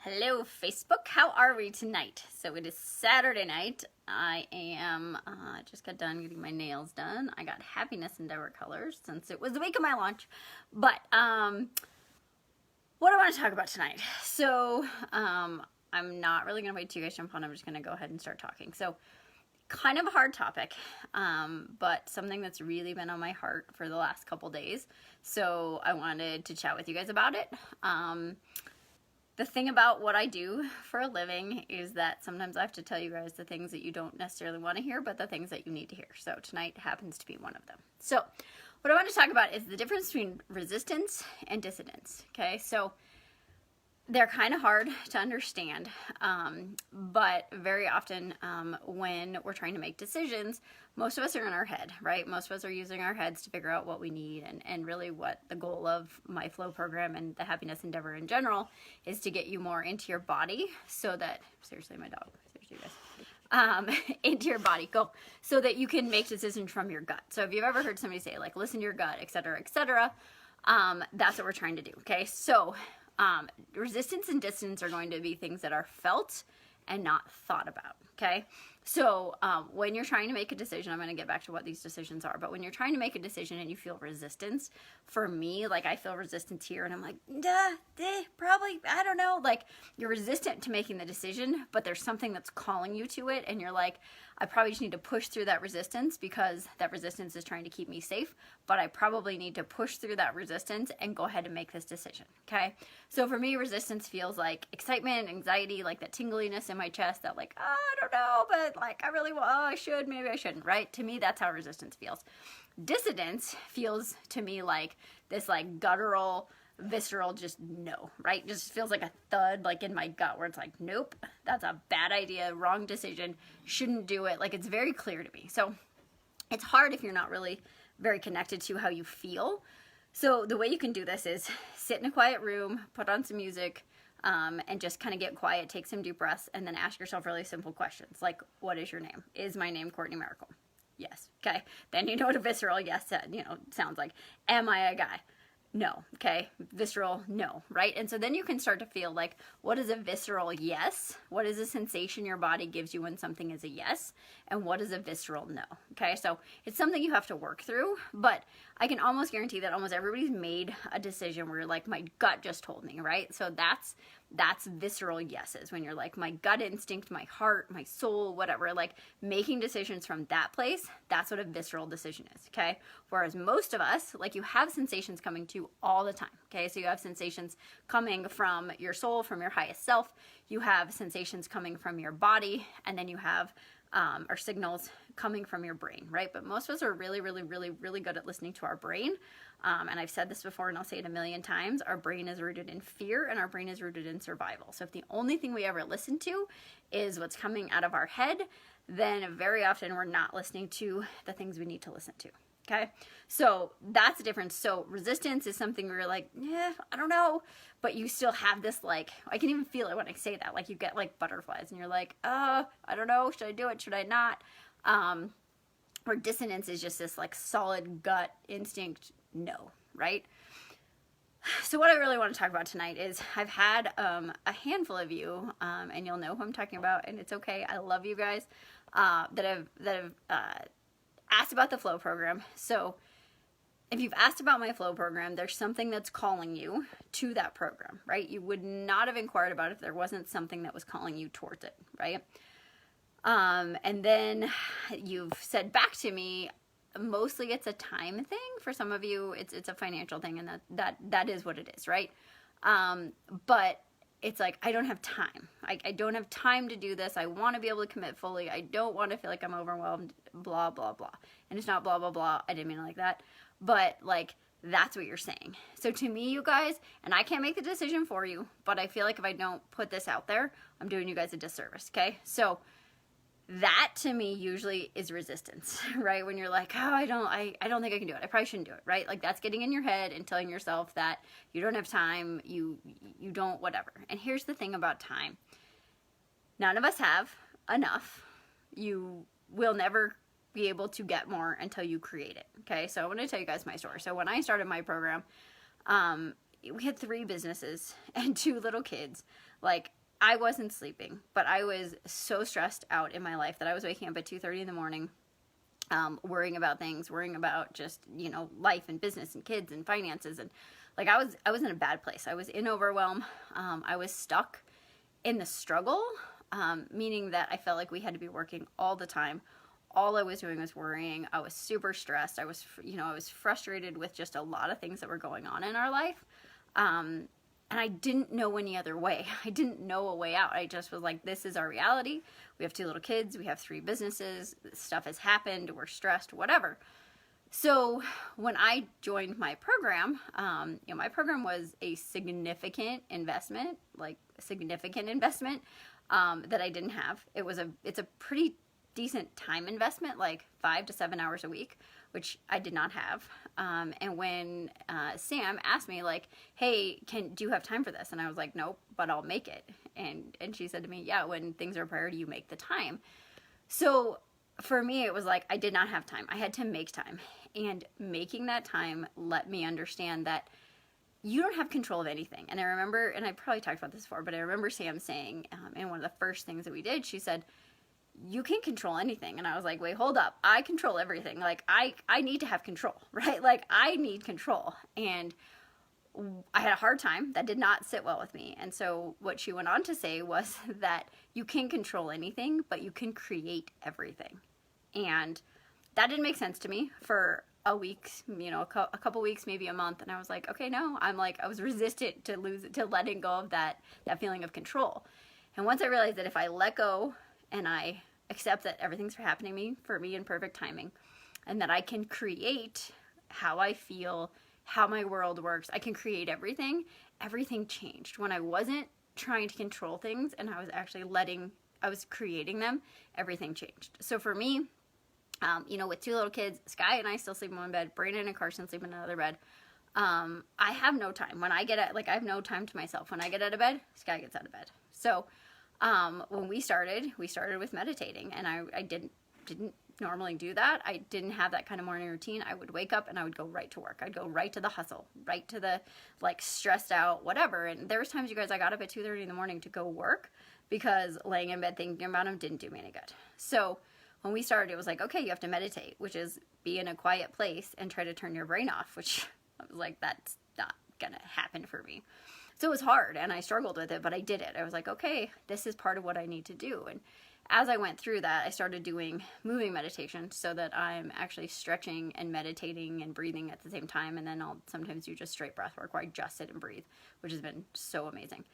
Hello Facebook, how are we tonight? So it is Saturday night. I am, just got done getting my nails done. I got Happiness Endeavor colors since it was the week of my launch. But, what I want to talk about tonight. So, I'm not really going to wait till you guys jump on. I'm just going to go ahead and start talking. So, kind of a hard topic, but something that's really been on my heart for the last couple days. So I wanted to chat with you guys about it. The thing about what I do for a living is that sometimes I have to tell you guys the things that you don't necessarily want to hear, but the things that you need to hear. So tonight happens to be one of them. So what I want to talk about is the difference between resistance and dissonance. Okay, so they're kind of hard to understand, but very often when we're trying to make decisions, most of us are in our head, right? Most of us are using our heads to figure out what we need, and really what the goal of my flow program and the Happiness Endeavor in general is to get you more into your body so that, seriously, my dog, seriously, guys, into your body, go, so that you can make decisions from your gut. So if you've ever heard somebody say, like, listen to your gut, etc., that's what we're trying to do, okay? So resistance and dissonance are going to be things that are felt and not thought about, okay? So when you're trying to make a decision, I'm going to get back to what these decisions are, but when you're trying to make a decision and you feel resistance, for me, like, I feel resistance here and I'm like, probably, I don't know, like, you're resistant to making the decision, but there's something that's calling you to it and you're like, I probably just need to push through that resistance because that resistance is trying to keep me safe, but I probably need to push through that resistance and go ahead and make this decision, okay? So for me, resistance feels like excitement, anxiety, like that tingliness in my chest that, like, oh, I don't know, but, like, I really want, oh, I should, maybe I shouldn't, right? To me, that's how resistance feels. Dissonance feels to me like this, like, guttural, visceral, just no, right? Just feels like a thud, like, in my gut, where it's like, nope, that's a bad idea, wrong decision, shouldn't do it. Like, it's very clear to me. So it's hard if you're not really very connected to how you feel. So the way you can do this is sit in a quiet room, put on some music, and just kind of get quiet, take some deep breaths, and then ask yourself really simple questions, like, what is your name? Is my name Courtney Miracle? Yes. Okay. Then you know what a visceral yes sounds like. Am I a guy? No. Okay. Visceral, no. Right? And so then you can start to feel like, what is a visceral yes? What is a sensation your body gives you when something is a yes? And what is a visceral no? Okay. So it's something you have to work through, but I can almost guarantee that almost everybody's made a decision where you're like, my gut just told me, right? So that's visceral yeses, when you're like, my gut instinct, my heart, my soul, whatever, like, making decisions from that place. That's what a visceral decision is, okay? Whereas most of us, like, you have sensations coming to you all the time, okay? So you have sensations coming from your soul, from your highest self. You have sensations coming from your body, and then you have or signals coming from your brain, right? But most of us are really, really, really, really good at listening to our brain. And I've said this before and I'll say it a million times, our brain is rooted in fear and our brain is rooted in survival. So if the only thing we ever listen to is what's coming out of our head, then very often we're not listening to the things we need to listen to. Okay, so that's the difference. So resistance is something where you're like, yeah, I don't know, but you still have this, like, I can even feel it when I say that, like, you get like butterflies and you're like, I don't know, should I do it, should I not? Where dissonance is just this, like, solid gut instinct no, right? So what I really want to talk about tonight is I've had a handful of you, and you'll know who I'm talking about, and it's okay, I love you guys, that have asked about the flow program. So if you've asked about my flow program, there's something that's calling you to that program, right? You would not have inquired about it if there wasn't something that was calling you towards it, right? And then you've said back to me, mostly it's a time thing. For some of you, it's a financial thing, and that is what it is, right? But it's like, I don't have time. I don't have time to do this. I want to be able to commit fully. I don't want to feel like I'm overwhelmed, blah, blah, blah. And it's not blah, blah, blah. I didn't mean it like that. But, like, that's what you're saying. So to me, you guys, and I can't make the decision for you, but I feel like if I don't put this out there, I'm doing you guys a disservice, okay? So that to me usually is resistance, right? When you're like, oh, I don't think I can do it. I probably shouldn't do it, right? Like, that's getting in your head and telling yourself that you don't have time, you don't, whatever. And here's the thing about time. None of us have enough. You will never be able to get more until you create it, okay? So I want to tell you guys my story. So when I started my program, we had 3 businesses and 2 little kids. Like, I wasn't sleeping, but I was so stressed out in my life that I was waking up at 2:30 in the morning, worrying about things, worrying about just, you know, life and business and kids and finances. And like, I was in a bad place. I was in overwhelm. I was stuck in the struggle, meaning that I felt like we had to be working all the time. All I was doing was worrying. I was super stressed. I was frustrated with just a lot of things that were going on in our life. And I didn't know any other way. I didn't know a way out. I just was like, this is our reality. We have 2 little kids. We have 3 businesses. Stuff has happened. We're stressed, whatever. So when I joined my program, my program was a significant investment, that I didn't have. It's a pretty decent time investment, like 5 to 7 hours a week, which I did not have. And when Sam asked me, like, hey, do you have time for this? And I was like, nope, but I'll make it. And she said to me, yeah, when things are a priority, you make the time. So for me, it was like, I did not have time. I had to make time. And making that time let me understand that you don't have control of anything. And I remember, and I probably talked about this before, but I remember Sam saying, in one of the first things that we did, she said, you can't control anything. And I was like, wait, hold up. I control everything. Like, I need to have control, right? Like, I need control. And I had a hard time. That did not sit well with me. And so what she went on to say was that you can't control anything, but you can create everything. And that didn't make sense to me for a week, a couple weeks, maybe a month. And I was like, okay, no, I was resistant to letting go of that feeling of control. And once I realized that if I let go and I accept that everything's happening for me in perfect timing, and that I can create how I feel, how my world works, I can create everything changed. When I wasn't trying to control things and I was actually I was creating them, everything changed. So for me, with 2 little kids, Sky and I still sleep in one bed, Brandon and Carson sleep in another bed. I have no time. When I I have no time to myself. When I get out of bed, Sky gets out of bed. So when we started with meditating, and I didn't normally do that. I didn't have that kind of morning routine. I would wake up and I would go right to work. I'd go right to the hustle, right to the stressed out, whatever. And there was times, you guys, I got up at 2:30 in the morning to go work because laying in bed thinking about them didn't do me any good. So when we started, it was like, okay, you have to meditate, which is be in a quiet place and try to turn your brain off, which I was like, that's not gonna happen for me. So it was hard and I struggled with it, but I did it. I was like, okay, this is part of what I need to do. And as I went through that, I started doing moving meditation so that I'm actually stretching and meditating and breathing at the same time. And then I'll sometimes do just straight breath work where I just sit and breathe, which has been so amazing.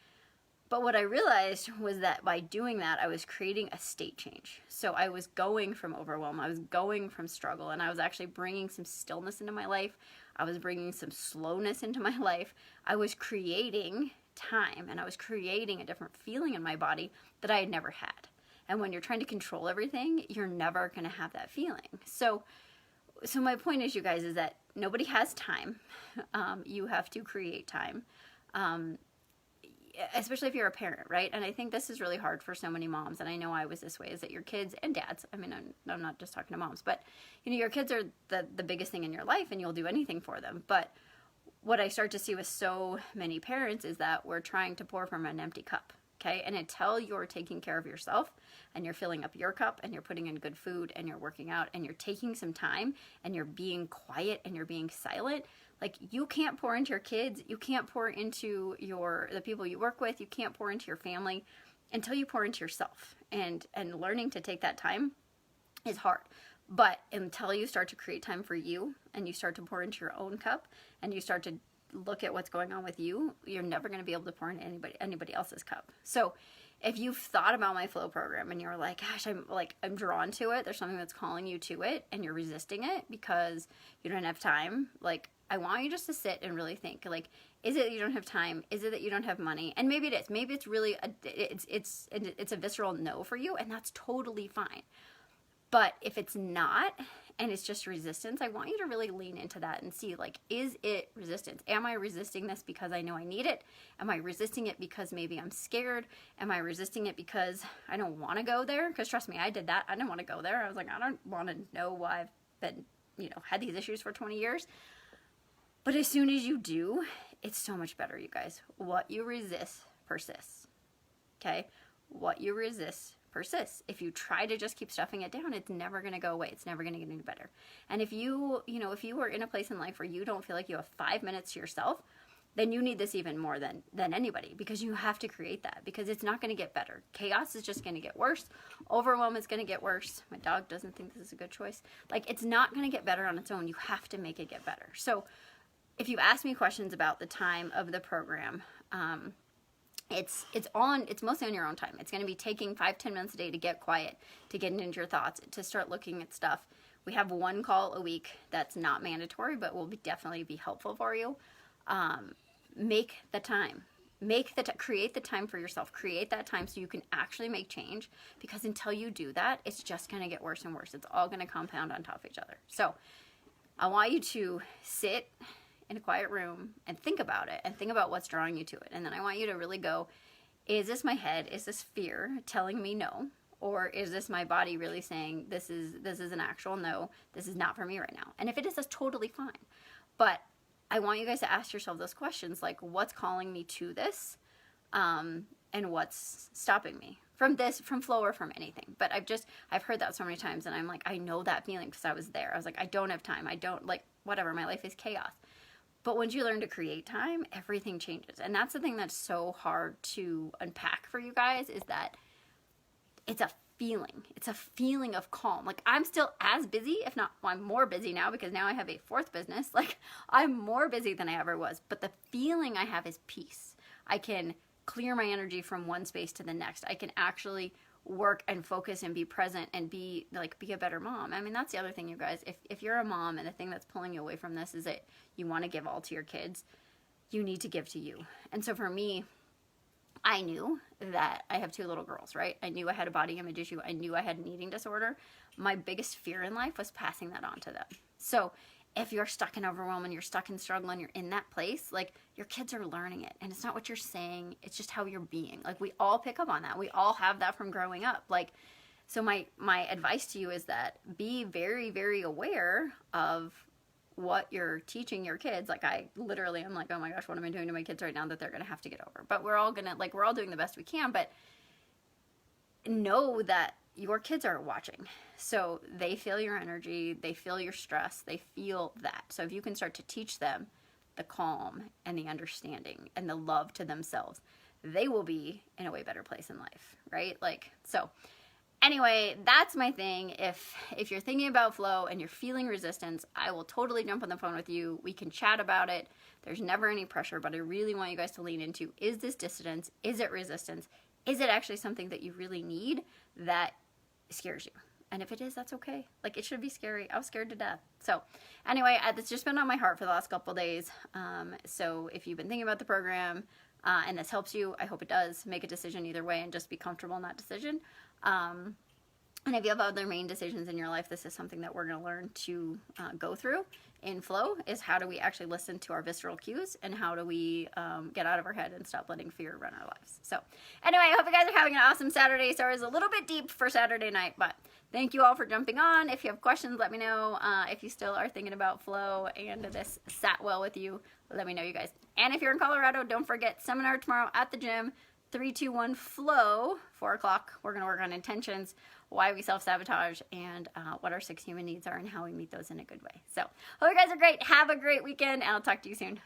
But what I realized was that by doing that, I was creating a state change. So I was going from overwhelm, I was going from struggle, and I was actually bringing some stillness into my life. I was bringing some slowness into my life. I was creating time, and I was creating a different feeling in my body that I had never had. And when you're trying to control everything, you're never going to have that feeling. So my point is, you guys, is that nobody has time. You have to create time. Especially if you're a parent, right? And I think this is really hard for so many moms, and I know I was this way, is that your kids and dads, I mean, I'm not just talking to moms, but your kids are the biggest thing in your life, and you'll do anything for them. But what I start to see with so many parents is that we're trying to pour from an empty cup, okay? And until you're taking care of yourself and you're filling up your cup and you're putting in good food and you're working out and you're taking some time and you're being quiet and you're being silent, you can't pour into your kids, you can't pour into the people you work with, you can't pour into your family until you pour into yourself. And learning to take that time is hard. But until you start to create time for you and you start to pour into your own cup and you start to look at what's going on with you, you're never going to be able to pour into anybody else's cup. So if you've thought about my flow program and you're like, gosh, I'm drawn to it, there's something that's calling you to it and you're resisting it because you don't have time, I want you just to sit and really think, is it that you don't have time? Is it that you don't have money? And maybe it is. Maybe it's really it's a visceral no for you, and that's totally fine. But if it's not, and it's just resistance, I want you to really lean into that and see, is it resistance? Am I resisting this because I know I need it? Am I resisting it because maybe I'm scared? Am I resisting it because I don't want to go there? Because trust me, I did that. I didn't want to go there. I was like, I don't want to know why I've been, had these issues for 20 years. But as soon as you do, it's so much better, you guys. What you resist persists. Okay? What you resist persists. If you try to just keep stuffing it down, it's never going to go away. It's never going to get any better. And if you are in a place in life where you don't feel like you have 5 minutes to yourself, then you need this even more than anybody, because you have to create that, because it's not going to get better. Chaos is just going to get worse. Overwhelm is going to get worse. My dog doesn't think this is a good choice. Like, it's not going to get better on its own. You have to make it get better. So if you ask me questions about the time of the program, it's mostly on your own time. It's going to be taking 5-10 minutes a day to get quiet, to get into your thoughts, to start looking at stuff. We have one call a week that's not mandatory, but will definitely be helpful for you. Make the time. Create the time for yourself. Create that time so you can actually make change, because until you do that, it's just going to get worse and worse. It's all going to compound on top of each other. So I want you to sit in a quiet room and think about it, and think about what's drawing you to it. And then I want you to really go, is this my head? Is this fear telling me no? Or is this my body really saying this is an actual no? This is not for me right now. And if it is, that's totally fine. But I want you guys to ask yourself those questions, like, what's calling me to this? And what's stopping me from this, from flow, or from anything. But I've heard that so many times, and I'm like, I know that feeling because I was there. I was like, I don't have time. I don't, like, whatever, my life is chaos. But once you learn to create time, everything changes. And that's the thing that's so hard to unpack for you guys, is that it's a feeling. It's a feeling of calm. Like, I'm still as busy, if not, well, I'm more busy now, because now I have a 4th business. Like, I'm more busy than I ever was. But the feeling I have is peace. I can clear my energy from one space to the next. I can actually work and focus and be present and be a better mom. I mean, that's the other thing, you guys. If you're a mom and the thing that's pulling you away from this is that you want to give all to your kids, you need to give to you. And so for me, I knew that I have 2 little girls, right? I knew I had a body image issue. I knew I had an eating disorder. My biggest fear in life was passing that on to them. So if you're stuck in overwhelm and you're stuck in struggle and you're in that place, like, your kids are learning it. And it's not what you're saying. It's just how you're being. Like, we all pick up on that. We all have that from growing up. Like, so my advice to you is that be very, very aware of what you're teaching your kids. Like, I literally am like, oh my gosh, what am I doing to my kids right now that they're going to have to get over? But we're all doing the best we can. But know that your kids are watching. So they feel your energy, they feel your stress, they feel that. So if you can start to teach them the calm and the understanding and the love to themselves, they will be in a way better place in life, right? Like, so anyway, that's my thing. If you're thinking about flow and you're feeling resistance, I will totally jump on the phone with you. We can chat about it. There's never any pressure, but I really want you guys to lean into, is this dissonance? Is it resistance? Is it actually something that you really need that scares you? And if it is, that's okay. Like, it should be scary. I was scared to death. So anyway, it's just been on my heart for the last couple days. So if you've been thinking about the program and this helps you, I hope it does. Make a decision either way and just be comfortable in that decision. And if you have other main decisions in your life, this is something that we're going to learn to go through in flow, is how do we actually listen to our visceral cues, and how do we get out of our head and stop letting fear run our lives. So anyway, I hope you guys are having an awesome Saturday. Sorry, it was a little bit deep for Saturday night, but thank you all for jumping on. If you have questions, let me know. If you still are thinking about flow and this sat well with you, let me know, you guys. And if you're in Colorado, don't forget, seminar tomorrow at the gym, 3-2-1 flow, 4 o'clock. We're going to work on intentions, why we self-sabotage, and what our 6 human needs are and how we meet those in a good way. So hope you guys are great. Have a great weekend, and I'll talk to you soon.